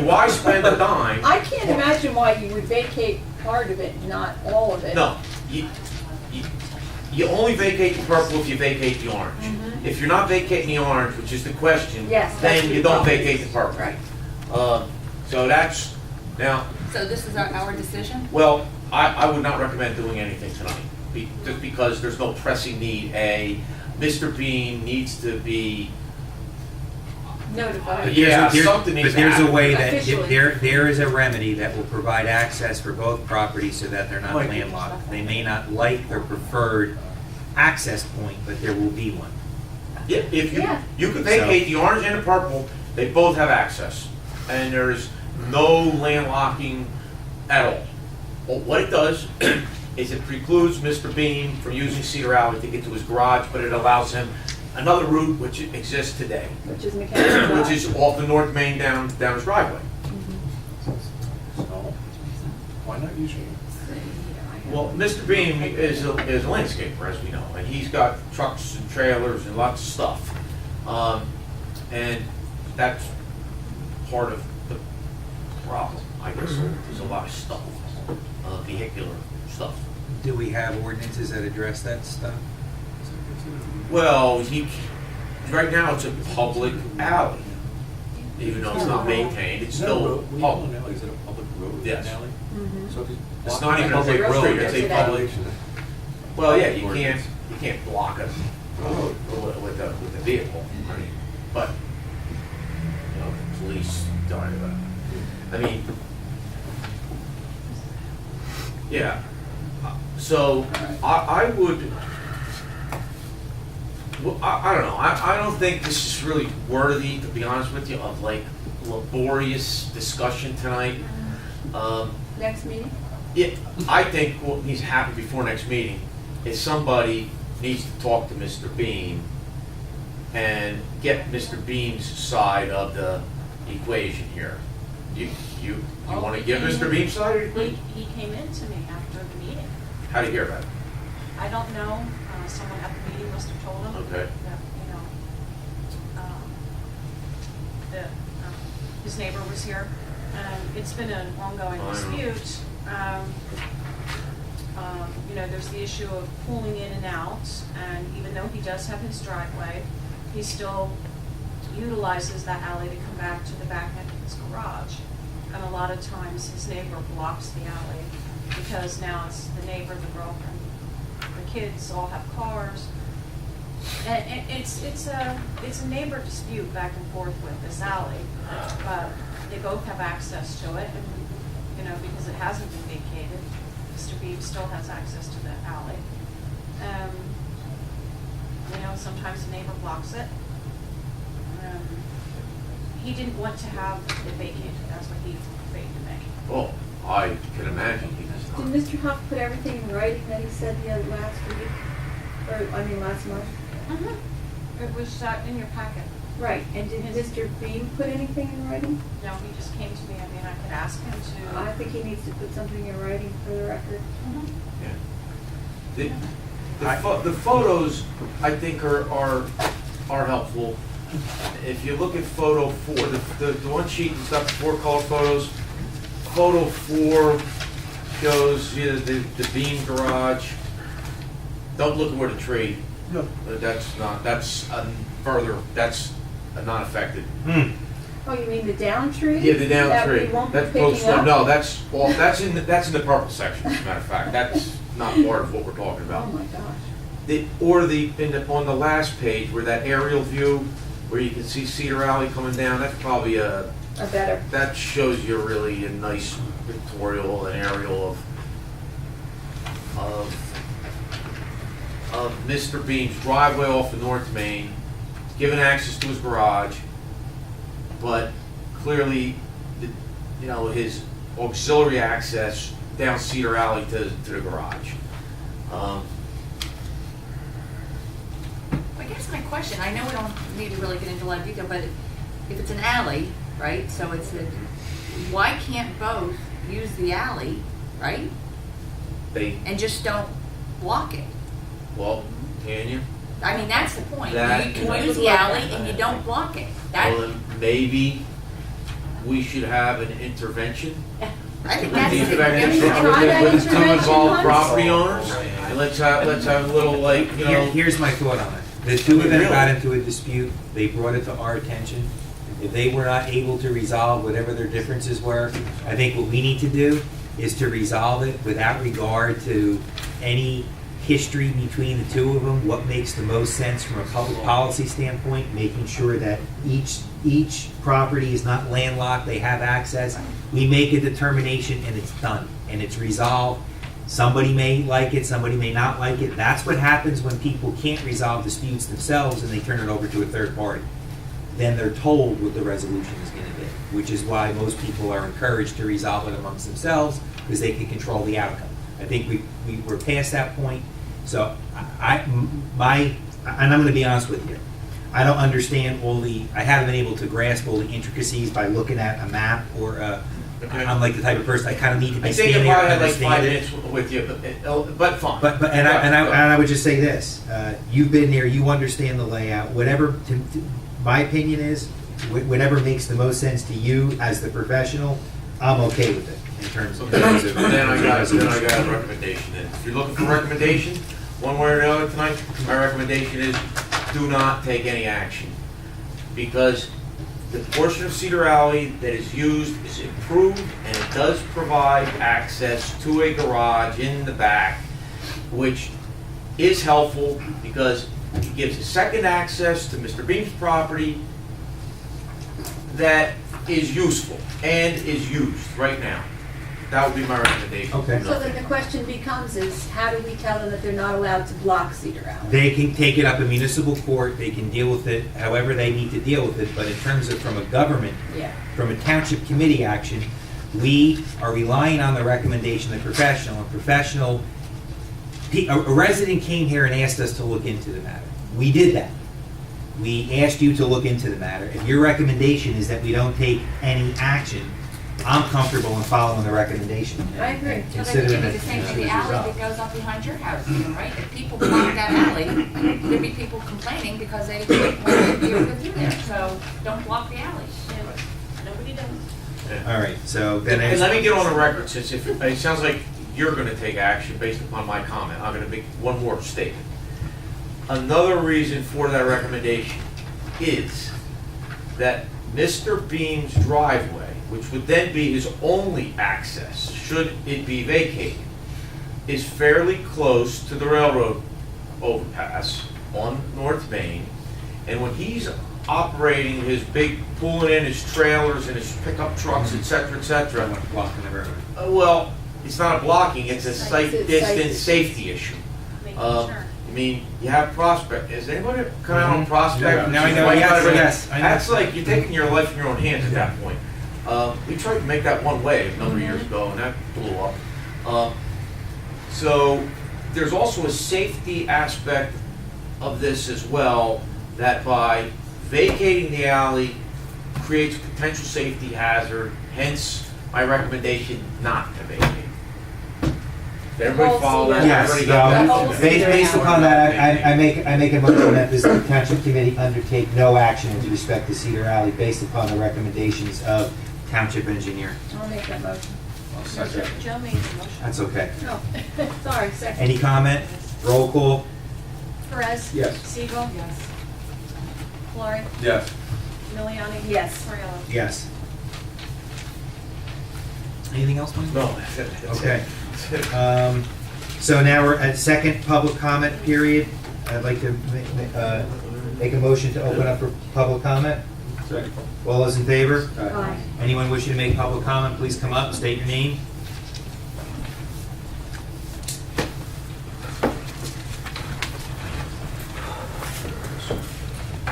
Why spend the dime? I can't imagine why you would vacate part of it, not all of it. No, you only vacate the purple if you vacate the orange. If you're not vacating the orange, which is the question, Yes, that's then the you don't problem. vacate the purple. Right. So that's, now, So this is our decision? well, I would not recommend doing anything tonight, just because there's no pressing need. Mr. Bean needs to be, Notified. Yeah, something needs But there's to a way happen. that, Officially. there is a remedy that will provide access for both properties so that they're not Right. landlocked. They may not like their preferred access point, but there will be one. if Yeah. you can vacate the orange and the purple, they both have access. And there's no landlocking at all. Well, what it does is it precludes Mr. Bean from using Cedar Alley to get to his garage, but it allows him another route which exists today, Which is mechanical. which is off the North Main down his driveway. So, why not use it? Well, Mr. Bean is a landscaper, as we know, and he's got trucks and trailers and lots of stuff. And that's part of the problem, I guess. There's a lot of stuff, vehicular stuff. Do we have ordinances that address that stuff? Well, right now it's a public alley, even though it's not maintained, it's still public. Is it a public road? Yes. An alley? So if It's block not even a public paper road, street, that's it's a a public. violation. Well, yeah, you can't block a road with a vehicle, I mean, but, you know, the police don't do that. I mean, yeah, so I would, well, I don't know, I don't think this is really worthy, to be honest with you, of like laborious discussion tonight. Next meeting? Yeah, I think what needs to happen before next meeting is somebody needs to talk to Mr. Bean and get Mr. Bean's side of the equation here. You want to give Mr. Bean's side of the equation? He came in to me after the meeting. How do you hear about it? I don't know, someone at the meeting must have told him. Okay. That, that his neighbor was here. It's been an ongoing I know. dispute. There's the issue of pulling in and out, and even though he does have his driveway, he still utilizes that alley to come back to the back end of his garage. And a lot of times his neighbor blocks the alley because now it's the neighbor, the girlfriend, the kids all have cars. And it's a neighbor dispute back and forth with this alley, but they both have access to it, and because it hasn't been vacated, Mr. Beebe still has access to the alley. Sometimes the neighbor blocks it. He didn't want to have it vacated, that's what he conveyed to me. Well, I can imagine he does Did not. Mr. Huff put everything in writing that he said the other last week? Last month? It was in your packet. Right, and did Mr. Bean put anything in writing? No, he just came to me, I could ask him to. I think he needs to put something in writing for the record. Yeah. The photos, I think, are helpful. If you look at photo 4, the one sheet that's got the 4 color photos, photo 4 shows the Bean garage. Don't look at where the tree. No. That's not affected. Oh, you mean the down tree? Yeah, the down That tree. we won't be That's picking post, up? no, that's in the purple section, as a matter of fact. That's not part of what we're talking Oh about. my gosh. On the last page, where that aerial view, where you can see Cedar Alley coming down, that's probably that shows you really a nice pictorial, an aerial of Mr. Bean's driveway off the North Main, giving access to his garage, but clearly, his auxiliary access down Cedar Alley to the garage. I guess my question, I know we don't need to really get into a lot of detail, but if it's an alley, right, so why can't both use the alley, right? And just don't block it? Well, can you? I mean, that's the point. That- You can use the alley and you don't block it. Well, then maybe we should have an intervention. I think With that's the the intervention, Try that with the two intervention involved once. property owners, and let's have a little, like, you know. Here's my thought on it. The two of them Really? got into a dispute, they brought it to our attention. If they were not able to resolve whatever their differences were, I think what we need to do is to resolve it without regard to any history between the two of them, what makes the most sense from a public policy standpoint, making sure that each property is not landlocked, they have access. We make a determination and it's done, and it's resolved. Somebody may like it, somebody may not like it. That's what happens when people can't resolve disputes themselves and they turn it over to a third party. Then they're told what the resolution is going to be, which is why most people are encouraged to resolve it amongst themselves, because they can control the outcome. I think we're past that point. So and I'm going to be honest with you, I don't understand I haven't been able to grasp all the intricacies by looking at a map or Okay. I'm like the type of person, I kind of need to be I think standing if there I and had like 5 understand it. minutes with you, but fine. But I would just say this, you've been there, you understand the layout, whatever, my opinion is, whatever makes the most sense to you as the professional, I'm okay with it in terms of. Then I got a recommendation then. If you're looking for a recommendation, one way or the other tonight, my recommendation is do not take any action. Because the portion of Cedar Alley that is used is improved and it does provide access to a garage in the back, which is helpful because it gives a second access to Mr. Beam's property that is useful and is used right now. That would be my recommendation. Okay. So then the question becomes is, how do we tell them that they're not allowed to block Cedar Alley? They can take it up in municipal court, they can deal with it however they need to deal with it, but in terms of from a government, Yeah. from a township committee action, we are relying on the recommendation of the professional. A resident came here and asked us to look into the matter. We did that. We asked you to look into the matter. If your recommendation is that we don't take any action, I'm comfortable in following the recommendation. I agree. So they could Considering do it the same for the as alley resolved. that goes up behind your house, right? If people block that alley, there'd be people complaining because they can't want to go through there. So don't block the alley. Nobody does. All right, so then. And let me get on the record, since it sounds like you're gonna take action based upon my comment. I'm gonna make one more statement. Another reason for that recommendation is that Mr. Beam's driveway, which would then be his only access, should it be vacated, is fairly close to the railroad overpass on North Main. And when he's operating his big, pulling in his trailers and his pickup trucks, et cetera, Blocking the road. well, it's not a blocking, it's a sight It's a distance sight safety issue. Making Uh, sure. I mean, you have Prospect, is anybody come out on Prospect? Yeah. Now I know, Why you yes, gotta- yes, I know. That's like, you're taking your life in your own hands at that point. We tried to make that one way a number of years ago, and that blew up. So, there's also a safety aspect of this as well, that by vacating the alley creates a potential safety hazard, hence my recommendation not to vacate. Did everybody follow that? Yes, Everybody get so, that? based upon that, I make a motion that this township committee undertake no action with respect to Cedar Alley based upon the recommendations of township engineer. I'll make that motion. Joe made the motion. That's okay. No, sorry, second. Any comment? Roll call? Perez? Yes. Siegel? Yes. Lori? Yes. Miliani? Yes. Mariano? Yes. Anything else, Mike? No. that's Okay. it. So now we're at second public comment period. I'd like to make a motion to open up for public comment. Second. All those in favor? Aye. Anyone wishing to make public comment, please come up, state your name.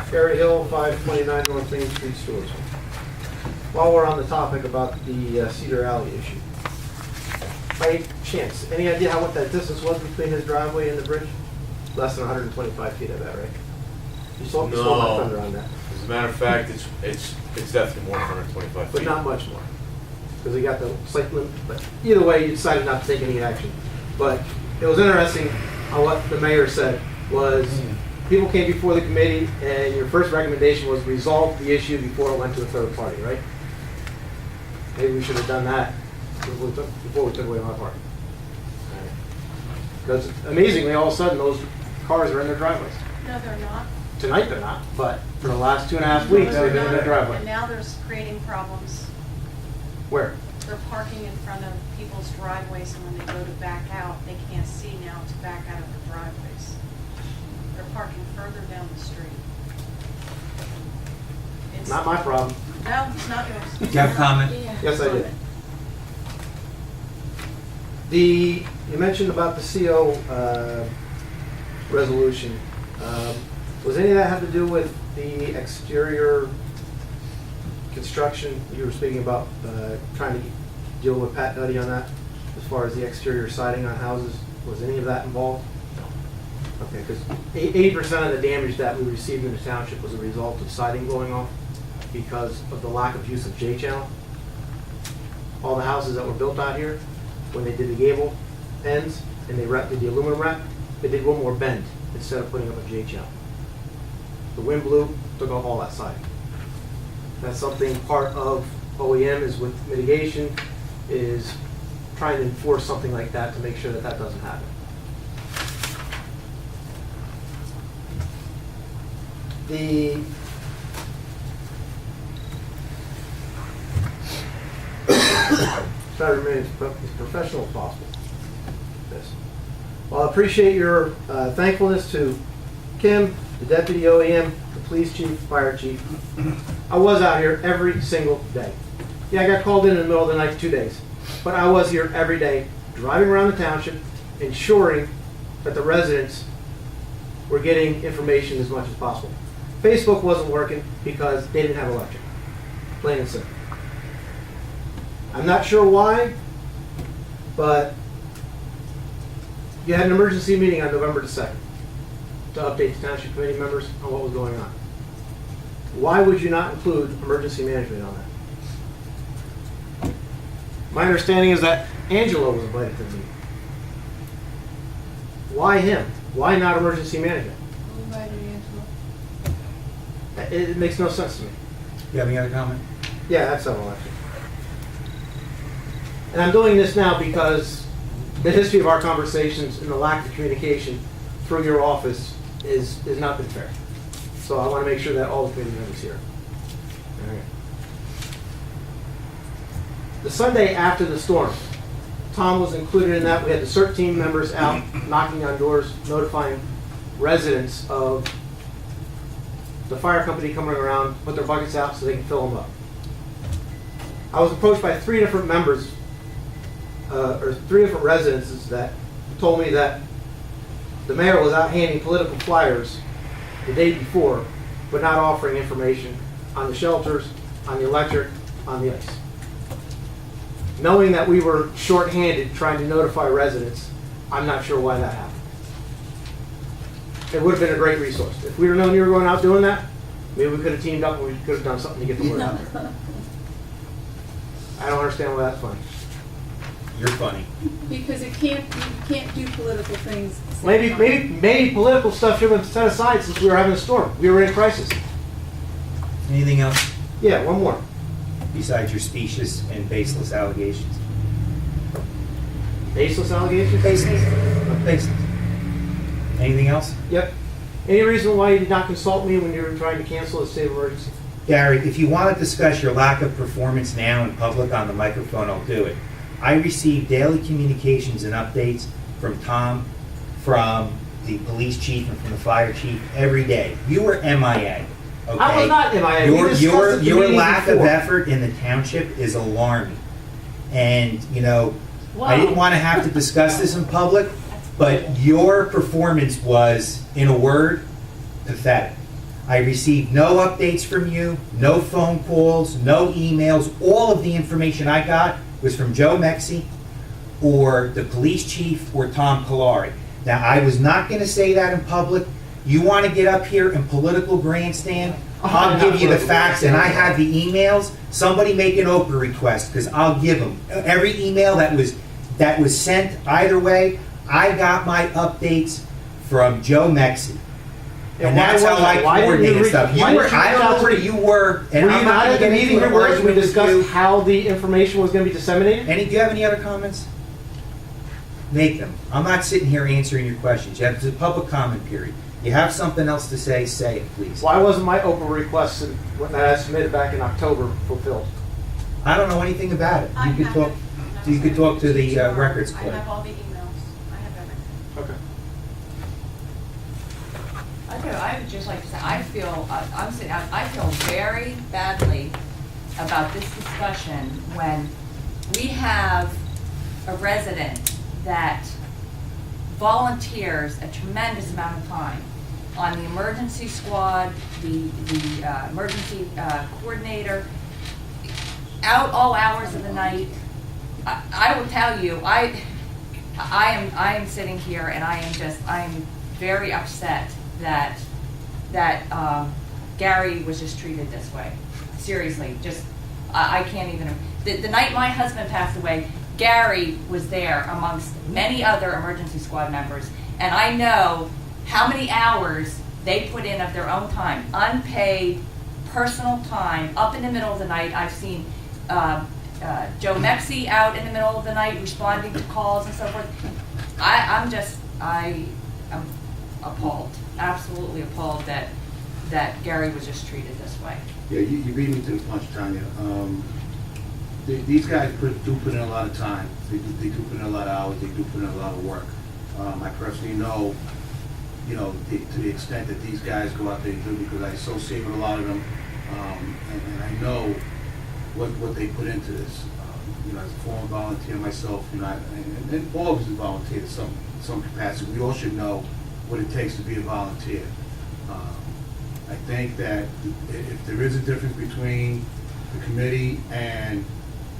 Gary Hill, 529 North Main Street, Stewart's. While we're on the topic about the Cedar Alley issue, by chance, any idea what that distance was between his driveway and the bridge? Less than 125 feet, I bet, right? You saw my No. thunder on that, As a matter of fact, it's definitely more than 125 feet. but not much more, because he got the site limit, but either way, you decided not to take any action. But it was interesting on what the mayor said, was people came before the committee, and your first recommendation was resolve the issue before it went to a third party, right? maybe we should have done that before we took away my parking. Because amazingly, all of a sudden, those cars are in their driveways. No, they're not. Tonight they're not, but for the last 2.5 weeks, No, they've they're been in their not. driveway. And now there's creating problems. Where? They're parking in front of people's driveways, and when they go to back out, they can't see now to back out of the driveways. They're parking further down the street. It's- Not my problem. No, it's not yours. Do you have a comment? Yes, I did. You mentioned about the CO resolution. Was any of that have to do with the exterior construction? You were speaking about trying to deal with Pat Duddy on that, as far as the exterior siding on houses. Was any of that involved? Okay, because 80% of the damage that we received in the township was a result of siding blowing off because of the lack of use of J-channel. All the houses that were built out here, when they did the gable ends and they did the aluminum wrap, they did one more bend instead of putting up a J-channel. The wind blew, took off all that siding. That's something part of OEM is with mitigation, is trying to enforce something like that to make sure that that doesn't happen. Try to remain as professional as possible. This. Well, I appreciate your thankfulness to Kim, the deputy OEM, the police chief, fire chief. I was out here every single day. Yeah, I got called in the middle of the night 2 days, but I was here every day, driving around the township, ensuring that the residents were getting information as much as possible. Facebook wasn't working because they didn't have electric, plain and simple. I'm not sure why, but you had an emergency meeting on November the 2nd to update the township committee members on what was going on. Why would you not include emergency management on that? My understanding is that Angelo was invited to the meeting. Why him? Why not emergency management? It makes no sense to me. You have any other comment? Yeah, that's several actually. And I'm doing this now because the history of our conversations and the lack of communication through your office is not been fair. So I want to make sure that all the committee members here. All right. The Sunday after the storm, Tom was included in that. We had the CERT team members out knocking on doors, notifying residents of the fire company coming around, put their buckets out so they can fill them up. I was approached by 3 different members, or 3 different residences that told me that the mayor was out handing political flyers the day before, but not offering information on the shelters, on the electric, on the ice. Knowing that we were short-handed trying to notify residents, I'm not sure why that happened. It would have been a great resource. If we were known you were going out doing that, maybe we could have teamed up and we could have done something to get the word out there. I don't understand why that's funny. You're funny. Because you can't do political things at the same time. Maybe political stuff should have been set aside since we were having a storm. We were in crisis. Anything else Yeah, one more. besides your specious and baseless allegations? Baseless allegations? Baseless. Anything else? Yep. Any reason why you did not consult me when you were trying to cancel a state of emergency? Gary, if you want to discuss your lack of performance now in public on the microphone, I'll do it. I receive daily communications and updates from Tom, from the police chief, and from the fire chief every day. You were MIA. Okay? I was not MIA. We discussed it at the Your meeting lack before. of effort in the township is alarming. And, you know, I didn't want to have to discuss this in public, but your performance was, in a word, pathetic. I received no updates from you, no phone calls, no emails. All of the information I got was from Joe Mexi or the police chief or Tom Kalari. Now, I was not going to say that in public. You want to get up here and political grandstand? I'll give you the facts, and I had the emails. Somebody make an Oprah request, because I'll give them. Every email that was sent, either way, I got my updates from Joe Mexi. And that's how I coordinated stuff. You were, I don't know where you were, and Were you I'm not not at the gonna get meeting into an where we argument with discussed you. how the information was gonna be disseminated? Do you have any other comments? Make them. I'm not sitting here answering your questions. You have the public comment period. You have something else to say it, please. Why wasn't my open request when I submitted back in October fulfilled? I don't know anything about it. You could talk, you could talk to the records I clerk. have all the emails, I have everything. Okay. I would just like to say, I feel very badly about this discussion when we have a resident that volunteers a tremendous amount of time on the emergency squad, the emergency coordinator, out all hours of the night. I will tell you, I am sitting here and I am very upset that Gary was just treated this way. Seriously, just I can't even. The night my husband passed away, Gary was there amongst many other emergency squad members, and I know how many hours they put in of their own time, unpaid, personal time, up in the middle of the night. I've seen Joe Mexi out in the middle of the night responding to calls and so forth. I'm appalled, absolutely appalled that Gary was just treated this way. Yeah, you beat me to the punch, Tanya. These guys do put in a lot of time. They do put in a lot of hours. They do put in a lot of work. I personally know, to the extent that these guys go out there and do, because I associate with a lot of them, and I know what they put into this. As a former volunteer myself, and all of us are volunteers in some capacity. We all should know what it takes to be a volunteer. I think that if there is a difference between the committee and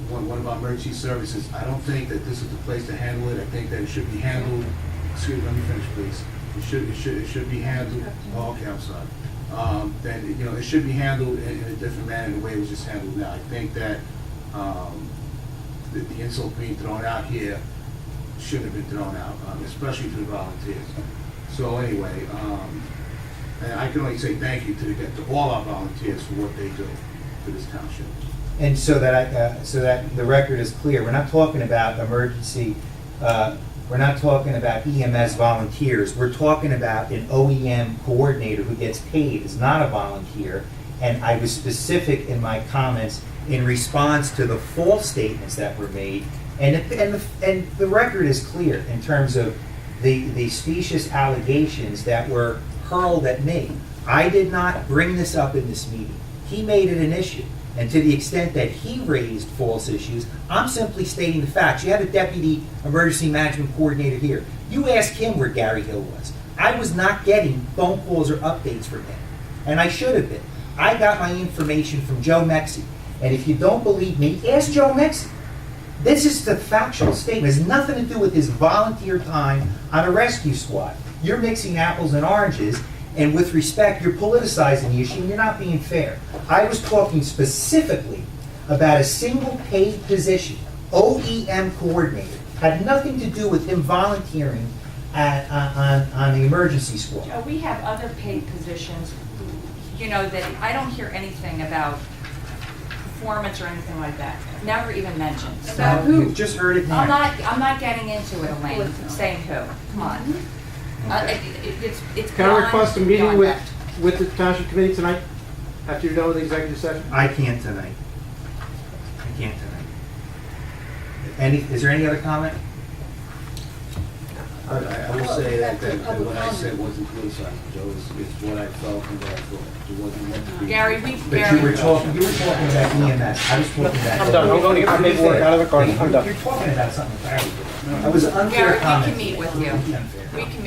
one of our emergency services, I don't think that this is the place to handle it. I think that it should be handled. Excuse me, let me finish, please. It should be handled. Oh, okay, I'm sorry. Then it should be handled in a different manner than the way it was just handled now. I think that the insult being thrown out here shouldn't have been thrown out, especially to the volunteers. So anyway, and I can only say thank you to all our volunteers for what they do for this township. And so that the record is clear, we're not talking about emergency, we're not talking about EMS volunteers. We're talking about an OEM coordinator who gets paid, is not a volunteer. And I was specific in my comments in response to the false statements that were made. And the record is clear in terms of the specious allegations that were hurled at me. I did not bring this up in this meeting. He made it an issue. And to the extent that he raised false issues, I'm simply stating the facts. You had a deputy emergency management coordinator here. You asked him where Gary Hill was. I was not getting phone calls or updates from him. And I should have been. I got my information from Joe Mexi. And if you don't believe me, ask Joe Mexi. This is the factual statement. It has nothing to do with his volunteer time on a rescue squad. You're mixing apples and oranges, and with respect, you're politicizing the issue, and you're not being fair. I was talking specifically about a single paid position, OEM coordinator. Had nothing to do with him volunteering on the emergency squad. Joe, we have other paid positions, that I don't hear anything about performance or anything like that. Never even mentioned. About who? You've just heard it now. I'm not getting into it, Elaine, saying who. Come on. It's Can I request a meeting beyond that. with the township committee tonight, after you're done with the executive session? I can't tonight. Is there any other comment? I will say that what I said wasn't politicized, Joe. It's what I felt and what I thought. It wasn't meant to be. Gary, But you were talking about EMS. I was talking about. I'm done. I'm going to get my paperwork out of the car. I'm done. You're talking about something Gary did. I was unfair Gary, we comment. can meet with you.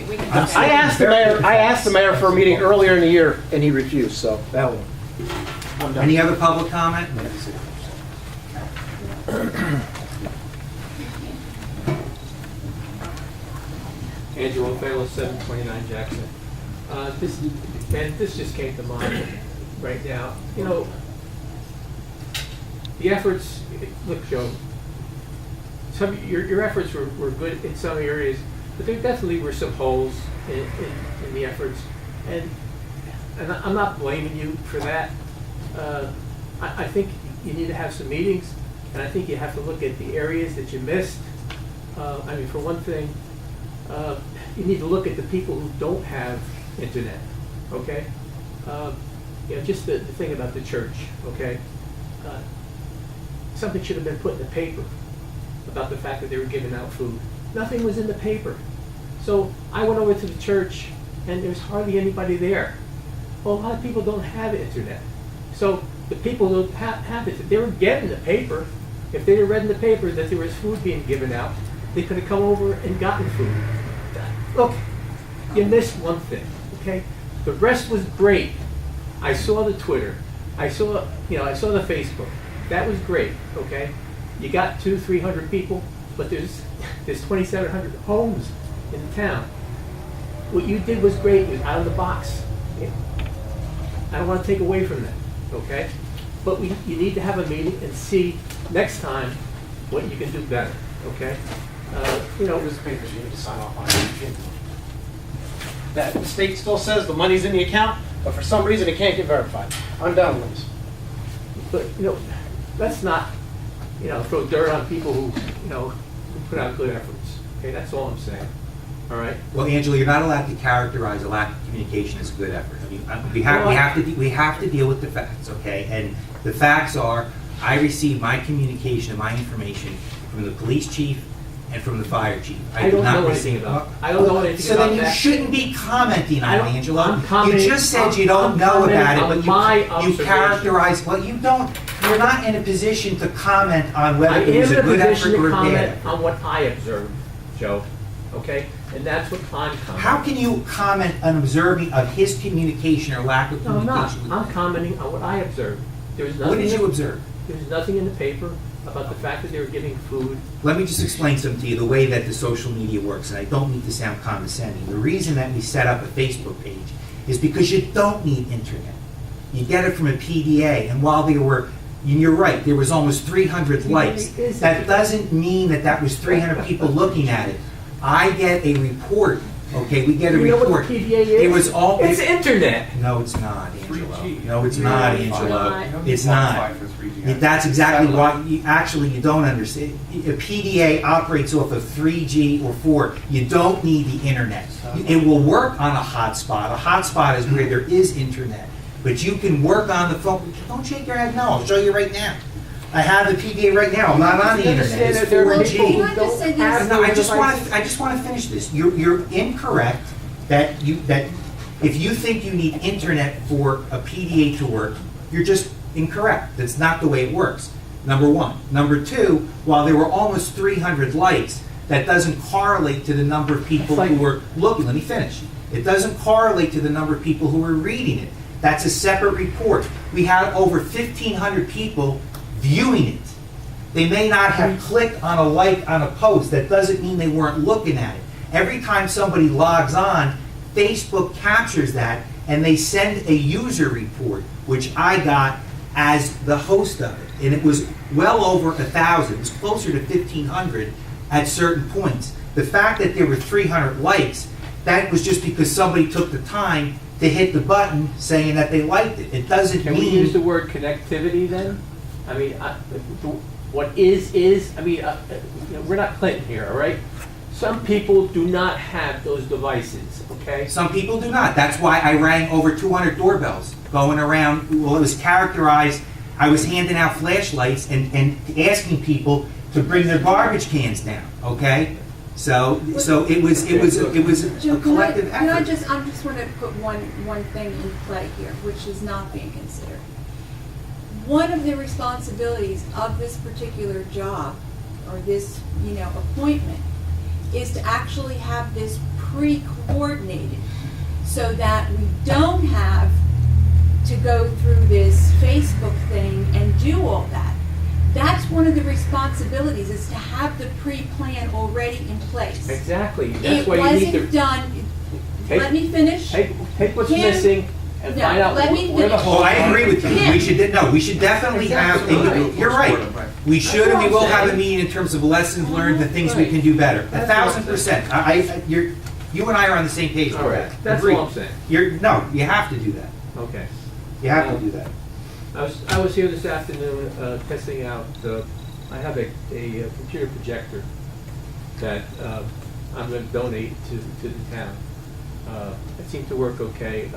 We can. I asked the mayor for a meeting earlier in the year, and he refused, so that one. I'm done. Any other public comment? Angelo Fela, 729 Jackson. This just came to mind right now. The efforts, look, Joe, your efforts were good in some areas, but there definitely were some holes in the efforts. And and I'm not blaming you for that. I think you need to have some meetings, and I think you have to look at the areas that you missed. I mean, for one thing, you need to look at the people who don't have internet, okay? You know, just the thing about the church, okay? Something should have been put in the paper about the fact that they were giving out food. Nothing was in the paper. So I went over to the church, and there's hardly anybody there. Well, a lot of people don't have internet. So the people who have it, they were getting the paper. If they had read in the paper that there was food being given out, they could have come over and gotten food. Look, you missed one thing, okay? The rest was great. I saw the Twitter. I saw the Facebook. That was great, okay? You got 200-300 people, but there's 2,700 homes in the town. What you did was great. It was out of the box. I don't want to take away from that, okay? But you need to have a meeting and see next time what you can do better, okay? You know, Here's the papers you need to sign off on. That the state still says the money's in the account, but for some reason it can't get verified. I'm done with this. but you know, let's not, you know, throw dirt on people who, you know, who put out good efforts. Okay, that's all I'm saying. All right. Well, Angela, you're not allowed to characterize a lack of communication as a good effort. I mean, we have to deal with the facts, okay? And the facts are, I received my communication and my information from the police chief and from the fire chief. I don't know anything about. I don't know anything so about then you that. shouldn't be commenting on it, I'm Angela. commenting- You just said you don't I'm know about it, commenting but on my you observation. characterize. Well, you don't. You're not in a position to comment on whether I it was am a in a good position effort to or a bad comment effort. on what I observed, Joe. Okay, and that's what I'm commenting. How can you comment on observing of his communication or lack of No, I'm not. communication? I'm commenting on what I observed. There's nothing. What did you observe? There's nothing in the paper about the fact that they were giving food. Let me just explain something to you, the way that the social media works, and I don't mean to sound condescending. The reason that we set up a Facebook page is because you don't need internet. You get it from a PDA, and while there were, and you're right, there was almost 300 likes. is That internet. doesn't mean that that was 300 people looking at it. I get a report, okay, we get a You know what report. the PDA is? It was all. It's internet. No, it's not, Angelo. 3G. No, it's not, Angelo. It's not. Wi-Fi for 3G. That's exactly why, you don't understand. A PDA operates off of 3G or 4. You don't need the internet. It will work on a hotspot. A hotspot is where there is internet. But you can work on the phone. Don't shake your head, no, I'll show you right now. I have the PDA right now, I'm not on the internet, it's There are 4G. people Can I who just don't say this? have No, I those devices. just want to finish this. You're incorrect that if you think you need internet for a PDA to work, you're just incorrect. That's not the way it works. Number one. Number two, while there were almost 300 likes, that doesn't correlate to the number of people who were looking. Let me finish. It doesn't correlate to the number of people who were reading it. That's a separate report. We had over 1,500 people viewing it. They may not have clicked on a like on a post. That doesn't mean they weren't looking at it. Every time somebody logs on, Facebook captures that and they send a user report, which I got as the host of it. And it was well over 1,000. It was closer to 1,500 at certain points. The fact that there were 300 likes, that was just because somebody took the time to hit the button saying that they liked it. It doesn't Can mean... we use the word connectivity then? I mean, what is, I mean, you know, we're not Clinton here, all right? Some people do not have those devices, okay? Some people do not. That's why I rang over 200 doorbells going around. Well, it was characterized, I was handing out flashlights and asking people to bring their garbage cans down, okay? So it was a Joe, collective can I effort. just want to put one thing in play here, which is not being considered. One of the responsibilities of this particular job, or this, you know, appointment, is to actually have this pre-coordinated, so that we don't have to go through this Facebook thing and do all that. That's one of the responsibilities, is to have the pre-plan already in place. Exactly. It That's why you need wasn't to done, Take- let me finish. take what's Kim, missing and no, find out let me where the finish. whole. Oh, I agree with you. We should definitely have, Exactly. you're right. We should and we will have a meeting in terms of lessons learned and things we can do better. That's what I'm 1,000%. You and I are on the same page with All right, that. that's Agreed. all I'm saying. No, you have to do that. Okay. You have to do that. I was here this afternoon testing out, I have a computer projector that I'm going to donate to the town. It seemed to work okay.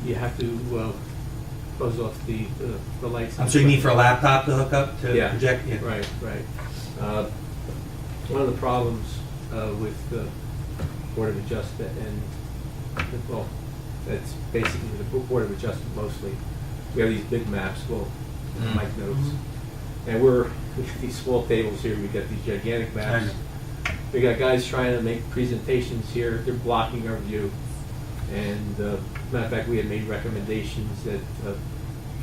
You have to close off the lights. So you mean for a laptop to hook up to Yeah. project? Yeah. Right. One of the problems with the Board of Adjustment well, that's basically the Board of Adjustment mostly. We have these big maps, Mike knows. And we have these small tables here, we got these gigantic maps. We got guys trying to make presentations here, they're blocking our view. And matter of fact, we had made recommendations that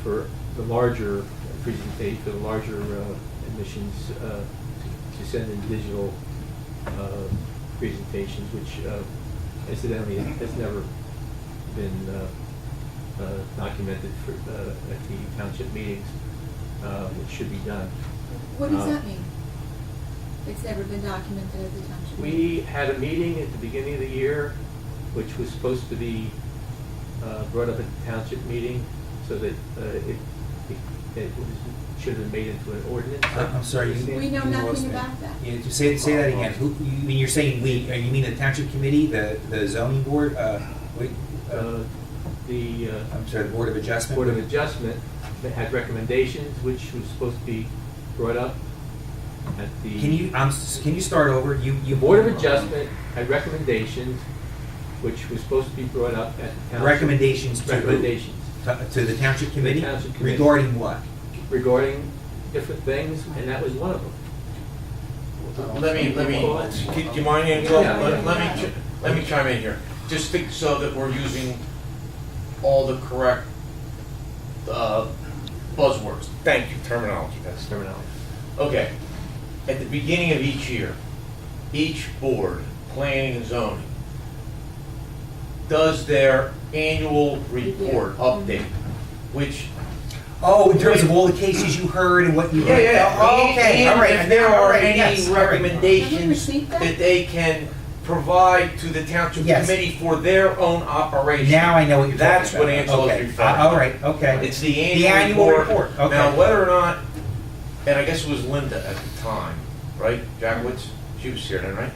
for the larger presentation, for the larger admissions, to send in digital presentations, which incidentally has never been documented at the township meetings. It should be done. What does that mean? It's never been documented at the township. We had a meeting at the beginning of the year, which was supposed to be brought up at the township meeting, so that should have been made into an ordinance. I'm sorry. We know nothing about that. Yeah, just say that again. Who, you mean you're saying we? You mean the township committee, the zoning board? I'm sorry, the Board of Adjustment. Board of Adjustment that had recommendations, which was supposed to be brought up at the. Can you start over? The Board of Adjustment had recommendations, which was supposed to be brought up at the township. Recommendations to who? Recommendations. To the township committee? The township committee. Regarding what? Regarding different things, and that was one of them. Let me, do you mind, Angelo? Yeah. Let me chime in here. Just think so that we're using all the correct buzzwords. Thank you, terminology. That's terminology. Okay, at the beginning of each year, each board, planning and zoning, does their annual report update, which. Oh, in terms of all the cases you heard and what you. Yeah. Oh, okay, all right. And if there All are right, any yes, all right. recommendations Have we received that? that they can provide to the township Yes. committee for their own operation. Now I know what you're talking about. That's what Angelo's Okay. referring to. All right, okay. It's the The annual annual report. report, okay. Now, whether or not, and I guess it was Linda at the time, right? Jackwitz? She was here then, right?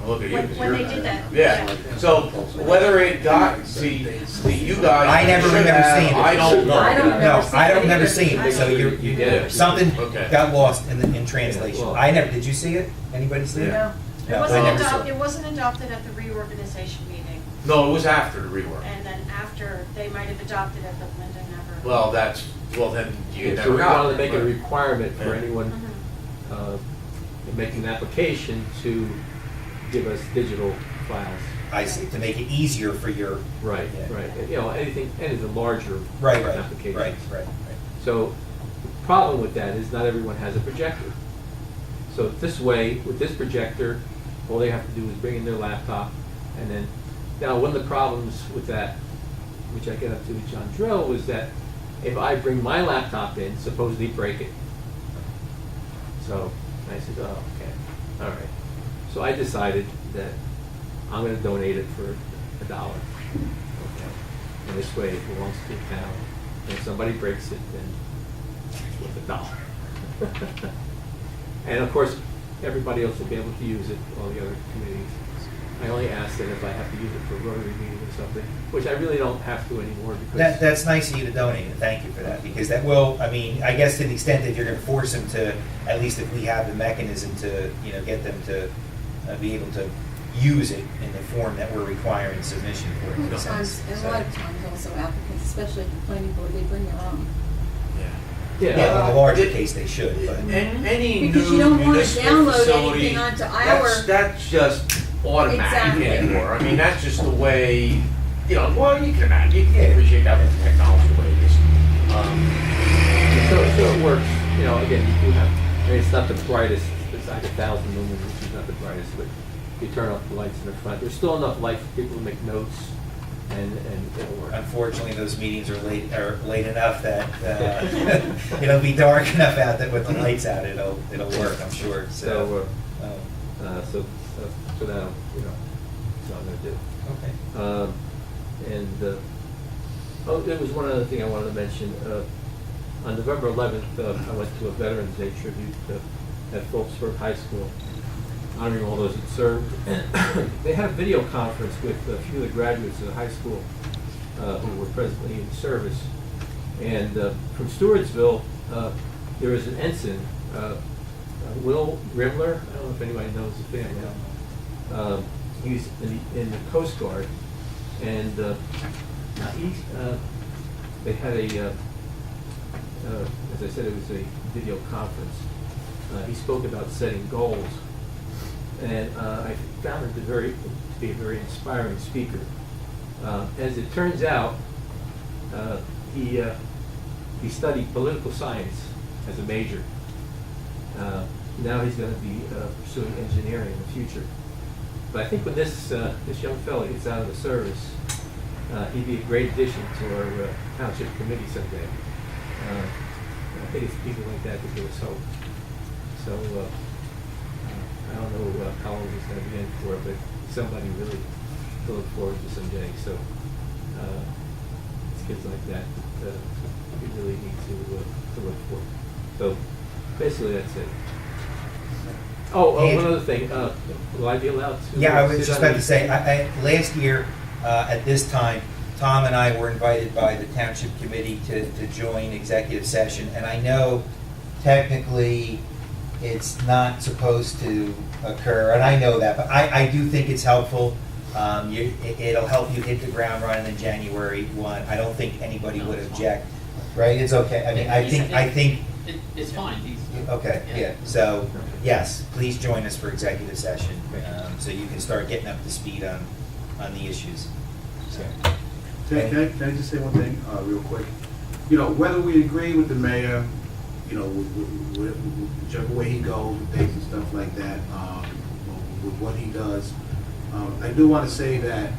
I'll look at you. 'cause When you're- they did that. Yeah, so whether it got, see, you guys. I never should remember have, seeing it. I don't know. I don't remember No, seeing I it don't remember either. seeing it, so You did. something Okay. got lost in translation. Well- I never, did you see it? Anybody see it? Yeah. It No, wasn't I never saw adopted, it wasn't adopted at the reorganization meeting, No, it was after the rework. and then after, they might have adopted it, but Linda never. Well, then you So never we got wanted it. to make it a requirement for Yeah. anyone Mhm. making an application to give us digital files. I see, to make it easier for your. Right, Yeah. right. You know, any of the larger Right, applications. right. So the problem with that is not everyone has a projector. So this way, with this projector, all they have to do is bring in their laptop, and then, now one of the problems with that, which I get up to with John Drill, was that if I bring my laptop in, supposedly break it. So I said, oh, okay, all right. So I decided that I'm gonna donate it for $1. Okay. And this way it belongs to the town. And if somebody breaks it, then it's worth $1. And of course, everybody else will be able to use it, all the other committees. I only ask that if I have to use it for a Rotary meeting or something, which I really don't have to anymore because. That's nice of you to donate, and thank you for that, because that will, I mean, I guess to the extent that you're gonna force them to, at least if we have the mechanism to, get them to be able to use it in the form that we're requiring submission for. it, makes sense. Sometimes, and a lot of times also applicants, especially at the planning board, they bring their own. Yeah, in the larger case, they should, but. Any Because you new don't wanna municipal download facility, anything onto our- that's just automatic Exactly. anymore. I mean, that's just the way, well, you can imagine, you can appreciate that with technology the way it is. So it works, again, you do have, I mean, it's not the brightest, it's like 1,000 lumens, which is not the brightest, but you turn off the lights in the front, there's still enough light for people to make notes, and it'll work. Unfortunately, those meetings are late enough that it'll be dark enough out that with the lights out, it'll work, I'm sure, so. So that'll, that's what I'm gonna do. Okay. And there was one other thing I wanted to mention. On November 11th, I went to a Veterans Day tribute at Phillipsburg High School, honoring all those that served. And they had a video conference with a few of the graduates of the high school who were presently in service. And from Stewartsville, there was an ensign, Will Rimler. I don't know if anybody knows the family. He's in the Coast Guard, and they had as I said, it was a video conference. He spoke about setting goals, and I found him to be a very inspiring speaker. As it turns out, he studied political science as a major. Now he's going to be pursuing engineering in the future. But I think when this young fellow gets out of the service, he'd be a great addition to our township committee someday. I think it's people like that that give us hope. So I don't know how long he's going to be in for, but somebody really to look forward to someday. So it's kids like that that we really need to look for. So basically that's it. One other thing. Will I be allowed to? Yeah, I was just about to say, last year at this time, Tom and I were invited by the Township Committee to join executive session, and I know technically it's not supposed to occur, and I know that, but I do think it's helpful. It'll help you hit the ground running in January 1. I don't think anybody would object, right? It's okay. I mean, I think. It's fine. Okay, yeah. So, yes, please join us for executive session, so you can start getting up to speed on the issues. So. Can I just say one thing real quick? You know, whether we agree with the mayor, you know, whichever way he goes with things and stuff like that, with what he does, I do want to say that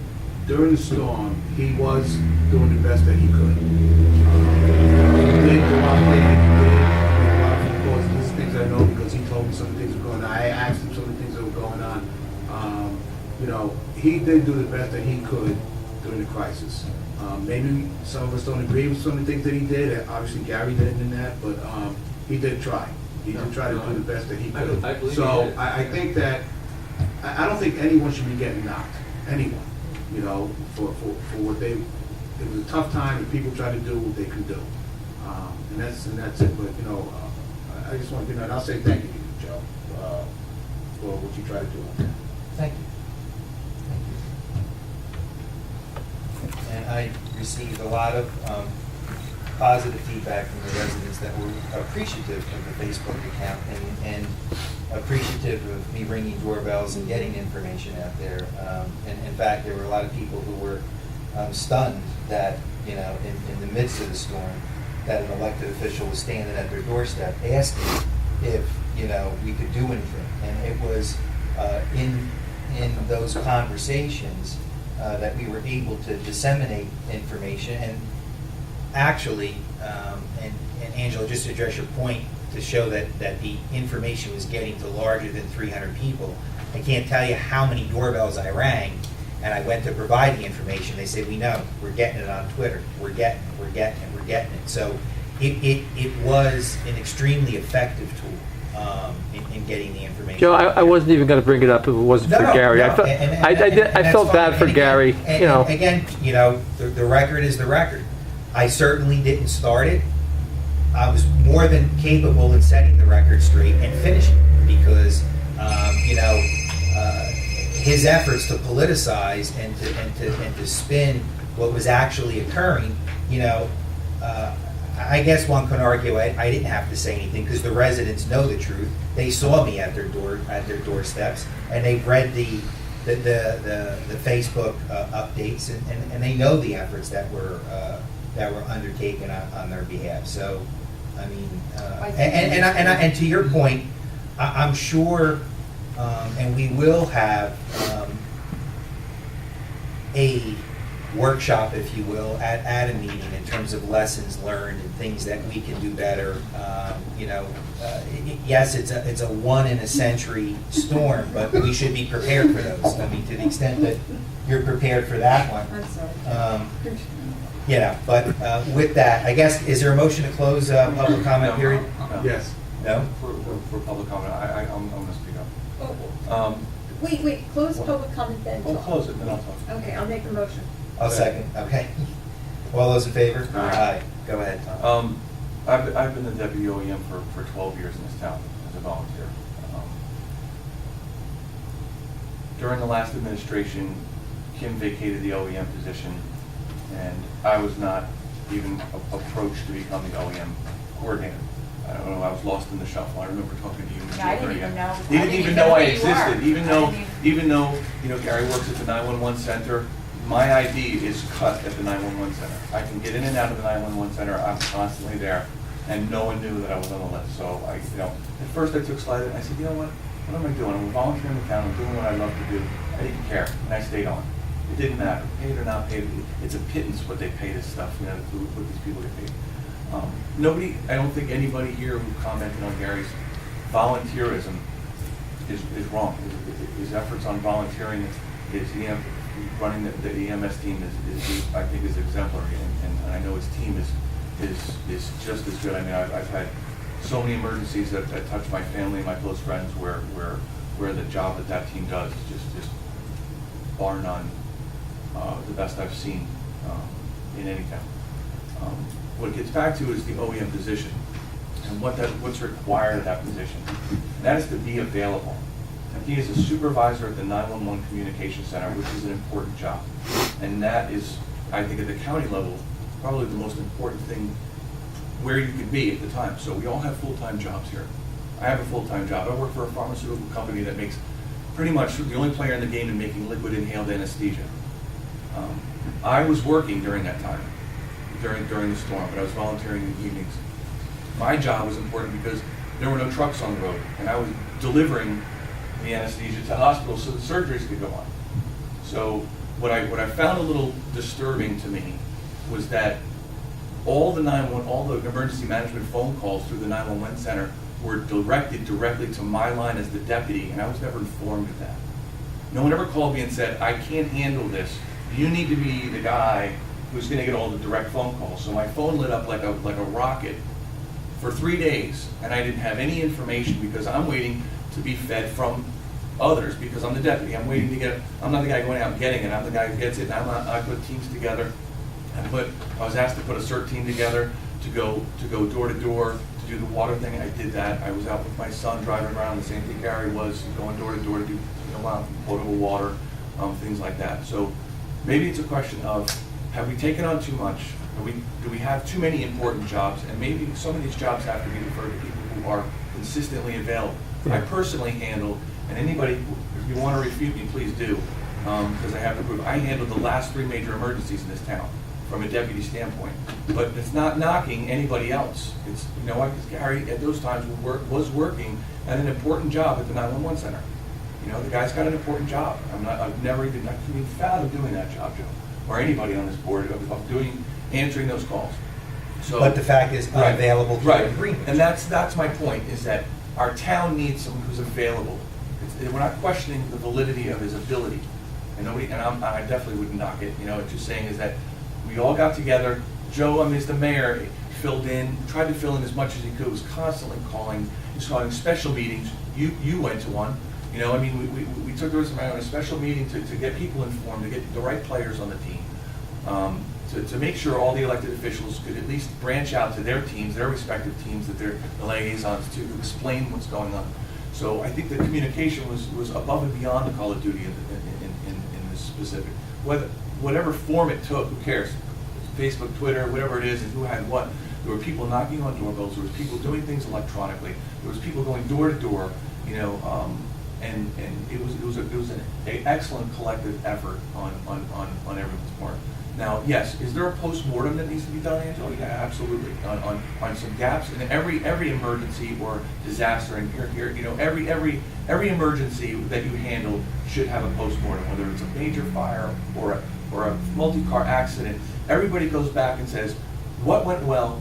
during the storm, he was doing the best that he could. He did go out there, he did make a lot of phone calls. These things I know because he told me some of the things were going on. I asked him some of the things that were going on. You know, he did do the best that he could during the crisis. Maybe some of us don't agree with some of the things that he did. Obviously, Gary didn't in that, but he did try. He did try to do the best that he could. I believe so he did. I think that I don't think anyone should be getting knocked. Anyone, you know, for what they. It was a tough time, and people tried to do what they could do, and that's it. But you know, I just want to, and I'll say thank you, Joe, for what you try to do on that. Thank you. And I received a lot of positive feedback from the residents that were appreciative of the Facebook account and appreciative of me ringing doorbells and getting information out there. And in fact, there were a lot of people who were stunned that, you know, in the midst of the storm, that an elected official was standing at their doorstep asking if, you know, we could do anything. And it was in those conversations that we were able to disseminate information. And actually, and Angela, just to address your point, to show that the information was getting to larger than 300 people, I can't tell you how many doorbells I rang, and I went to provide the information. They said, we know, we're getting it on Twitter, we're getting it. So it was an extremely effective tool in getting the information. Joe, I wasn't even going to bring it up if it wasn't for Gary. No, I felt bad for Gary. You know. Again, you know, the record is the record. I certainly didn't start it. I was more than capable in setting the record straight and finishing it because, you know, his efforts to politicize and to spin what was actually occurring, you know, I guess one could argue I didn't have to say anything because the residents know the truth. They saw me at their doorsteps, and they've read the Facebook updates, and they know the efforts that were undertaken on their behalf. So, I mean, and to your point, I'm sure, and we will have a workshop, if you will, at a meeting in terms of lessons learned and things that we can do better. Yes, it's a one in a century storm, but we should be prepared for those. I mean, to the extent that you're prepared for that one. I'm sorry. But with that, I guess, is there a motion to close public comment period? Yes. No? For public comment, I'm gonna speak up. Oh, wait, close public comment then. I'll talk. close it, then I'll talk. Okay, I'll make a motion. I'll second, okay. All those in favor? Aye. Go ahead, Tom. I've been the deputy OEM for 12 years in this town as a volunteer. During the last administration, Kim vacated the OEM position, and I was not even approached to become the OEM coordinator. I don't know, I was lost in the shuffle. I remember talking to you. Yeah, I didn't even know. He didn't even know I who you were. existed, even I though, Gary works at the 911 center. My ID is cut at the 911 center. I can get in and out of the 911 center. I'm constantly there, and no one knew that I was on the list. So at first I took slide and I said, you know what? What am I doing? I'm volunteering in the town. I'm doing what I love to do. I didn't care, and I stayed on. It didn't matter, paid or not paid. It's a pittance what they pay this stuff. What these people get paid. Nobody, I don't think anybody here who commented on Gary's volunteerism is wrong. His efforts on volunteering, running the EMS team is I think is exemplary, and I know his team is just as good. I mean, I've had so many emergencies that touch my family and my close friends where the job that team does is just bar none the best I've seen in any town. What it gets back to is the OEM position and what's required of that position. And that is to be available. And he is a supervisor at the 911 Communication Center, which is an important job. And that is, I think, at the county level, probably the most important thing where you could be at the time. So we all have full-time jobs here. I have a full-time job. I work for a pharmaceutical company that makes pretty much the only player in the game in making liquid inhaled anesthesia. I was working during that time, during the storm, but I was volunteering in the evenings. My job was important because there were no trucks on the road, and I was delivering the anesthesia to hospitals so the surgeries could go on. So what I found a little disturbing to me was that all the emergency management phone calls through the 911 center were directed directly to my line as the deputy, and I was never informed of that. No one ever called me and said, I can't handle this. You need to be the guy who's going to get all the direct phone calls. So my phone lit up like a rocket for 3 days, and I didn't have any information because I'm waiting to be fed from others because I'm the deputy. I'm waiting to get it. I'm not the guy going out and getting it. I'm the guy who gets it. And I put teams together. I was asked to put a CERT team together to go door to door to do the water thing. I did that. I was out with my son driving around. The same thing Gary was, going door to door to do potable water, things like that. So maybe it's a question of, have we taken on too much? Do we have too many important jobs? And maybe some of these jobs have to be referred to people who are consistently available. I personally handle, and anybody, if you want to refute me, please do, because I have the proof. I handled the last 3 major emergencies in this town from a deputy standpoint. But it's not knocking anybody else. It's, because Gary at those times was working at an important job at the 911 center. The guy's got an important job. I couldn't even fathom doing that job, Joe, or anybody on this board of answering those calls. So, But the fact is unavailable to right. Greenwich. And that's my point, is that our town needs someone who's available. We're not questioning the validity of his ability. And I definitely wouldn't knock it. What you're saying is that we all got together. Joe, as the mayor, tried to fill in as much as he could, was constantly calling. He was calling special meetings. You went to one. We took this around a special meeting to get people informed, to get the right players on the team, to make sure all the elected officials could at least branch out to their teams, their respective teams, that they're the liaisons to explain what's going on. So I think the communication was above and beyond the call of duty in this specific. Whatever form it took, who cares? Facebook, Twitter, whatever it is, and who had what. There were people knocking on doorbells. There was people doing things electronically. There was people going door to door. And it was an excellent collective effort on everyone's part. Now, yes, is there a post-mortem that needs to be done, Angela? Yeah, absolutely, on some gaps in every emergency or disaster, and here, you know, every emergency that you handle should have a post-mortem, whether it's a major fire or a multi-car accident. Everybody goes back and says, what went well,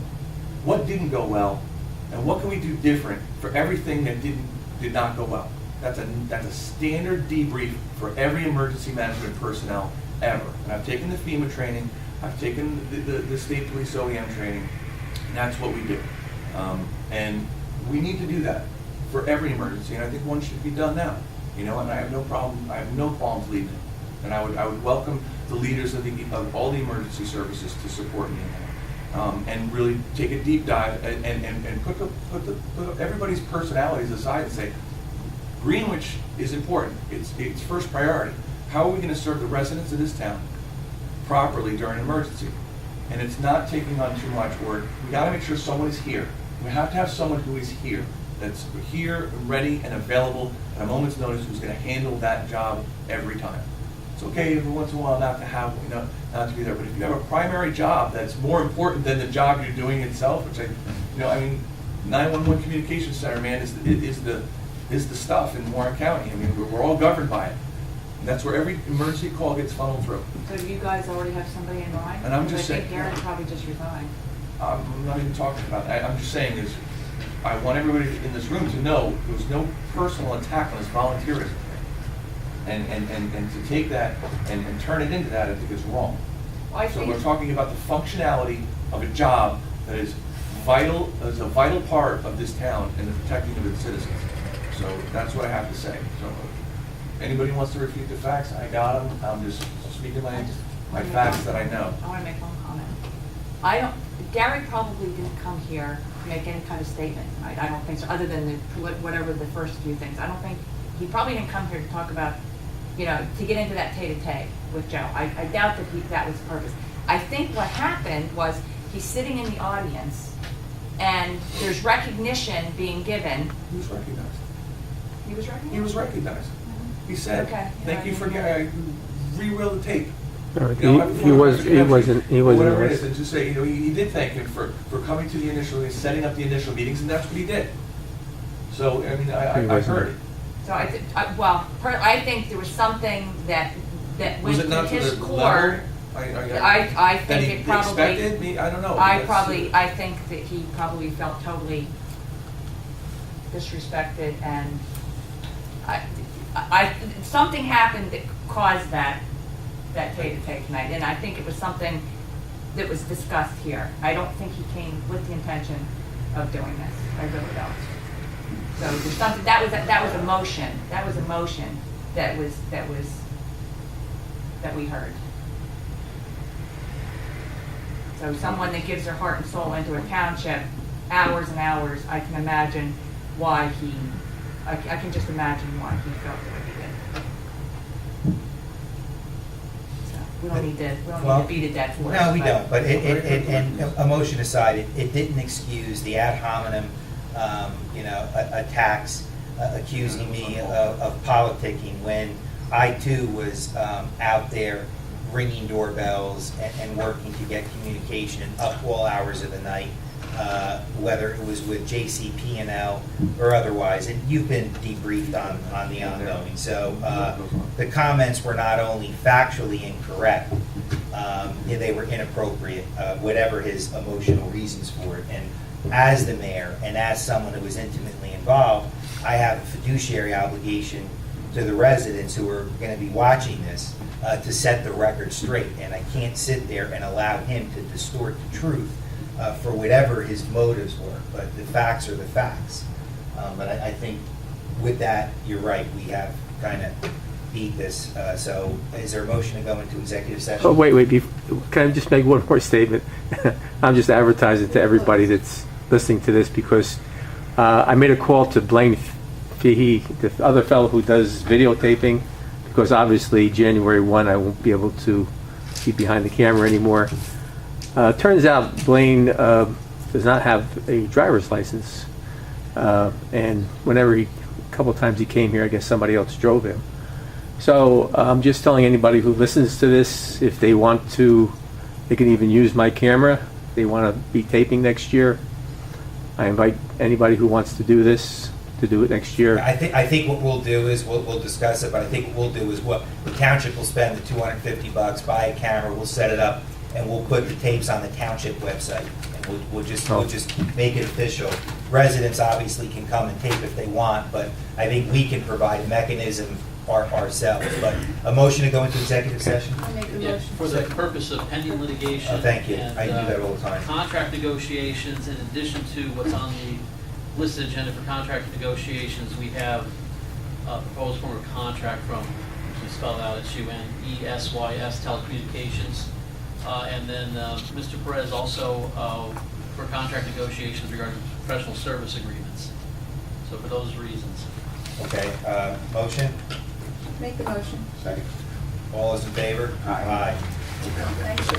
what didn't go well, and what can we do different for everything that did not go well. That's a standard debrief for every emergency management personnel ever. And I've taken the FEMA training, I've taken the state police OEM training, and that's what we do. And we need to do that for every emergency, and I think one should be done now. You know, and I have no qualms leading it. And I would welcome the leaders of all the emergency services to support me in that. And really take a deep dive and put everybody's personalities aside and say, Greenwich is important. It's first priority. How are we going to serve the residents of this town properly during an emergency? And it's not taking on too much work. We got to make sure someone is here. We have to have someone who is here, that's here, ready, and available at a moment's notice, who's going to handle that job every time. It's okay every once in a while not to have, you know, not to be there. But if you have a primary job that's more important than the job you're doing itself, which I mean, 911 communications center, man, is the stuff in Warren County. I mean, we're all governed by it. And that's where every emergency call gets funneled through. So do you guys already have somebody in mind? And I'm just I think saying- Gary probably just resigned. I'm not even talking about that. I'm just saying is, I want everybody in this room to know there was no personal attack on his volunteerism. And to take that and turn it into that, I think is wrong. Well, I So think, we're talking about the functionality of a job that is vital, is a vital part of this town and the protecting of its citizens. So that's what I have to say. So anybody wants to refute the facts, I got them. I'm just speaking my facts that I know. I want to make one comment. Gary probably didn't come here to make any kind of statement tonight. I don't think so, other than whatever the first few things. I don't think, he probably didn't come here to talk about, you know, to get into that tete-a-tete with Joe. I doubt that was the purpose. I think what happened was he's sitting in the audience and there's recognition being given. He was recognized. He was recognized? He was recognized. He said, Okay. thank you for, re-reel the tape. No, You know, he wasn't whatever it is, arrested. and just say, you know, he did thank him for coming to the initial, setting up the initial meetings, and that's what he did. So, I mean, I heard it. So I think there was something that went Was it not to to his the core. level? I that think he it probably. expected me? I don't know. I think that he probably felt totally disrespected, and something happened that caused that tete-a-tete tonight, and I think it was something that was discussed here. I don't think he came with the intention of doing this. I really don't. So there's something that was emotion. That was emotion that we heard. So someone that gives their heart and soul into a township, hours and hours, I can imagine why I can just imagine why he felt the way he did. So we don't need to beat a dead horse. No, we but- don't, but and emotion aside, it didn't excuse the ad hominem, attacks, accusing me of politicking when I too was out there ringing doorbells and working to get communication up all hours of the night, whether it was with JCP&L or otherwise. And you've been debriefed on the ongoing. So the comments were not only factually incorrect, they were inappropriate, whatever his emotional reasons for it. And as the mayor and as someone who was intimately involved, I have a fiduciary obligation to the residents who are going to be watching this to set the record straight. And I can't sit there and allow him to distort the truth for whatever his motives were. But the facts are the facts. But I think with that, you're right. We have kind of beat this. So is there a motion to go into executive session? Oh, wait. Can I just make one more statement? I'm just advertising to everybody that's listening to this because I made a call to Blaine Fahey, the other fellow who does videotaping, because obviously January 1 I won't be able to be behind the camera anymore. Turns out Blaine does not have a driver's license, and a couple times he came here, I guess somebody else drove him. So I'm just telling anybody who listens to this, if they want to They can even use my camera. They want to be taping next year. I invite anybody who wants to do this to do it next year. I think what we'll do is, we'll discuss it, but I think what we'll do is, the township will spend the $250, buy a camera, we'll set it up, and we'll put the tapes on the township website. And we'll just make it official. Residents obviously can come and tape if they want, but I think we can provide a mechanism ourselves. But a motion to go into executive session? I make a Yeah, motion. for the purpose of pending litigation. Oh, thank you. and, I do that all the time. Contract negotiations, in addition to what's on the listed agenda for contract negotiations, we have a proposed form of contract from, which is spelled out as UNESYS Telecommunications. And then Mr. Perez also for contract negotiations regarding professional service agreements. So for those reasons. Okay, motion? Make the motion. Second. All those in favor? Aye. Thank you.